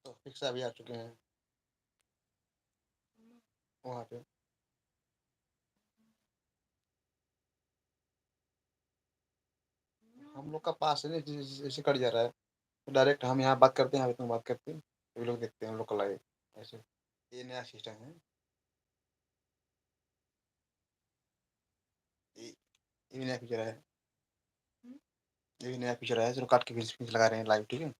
तो फिक्सा भी आ चुके हैं वहाँ पे। हम लोग का पास है ना, जैसे कट जा रहा है, तो डायरेक्ट हम यहाँ बात करते हैं, यहाँ पे तुम बात करते हैं, सभी लोग देखते हैं हम लोग का लाइव ऐसे। ये नया सिस्टम है। ये ये भी नया फीचर है। ये भी नया फीचर है, चलो काट के फिर लगा रहे हैं लाइव, ठीक है?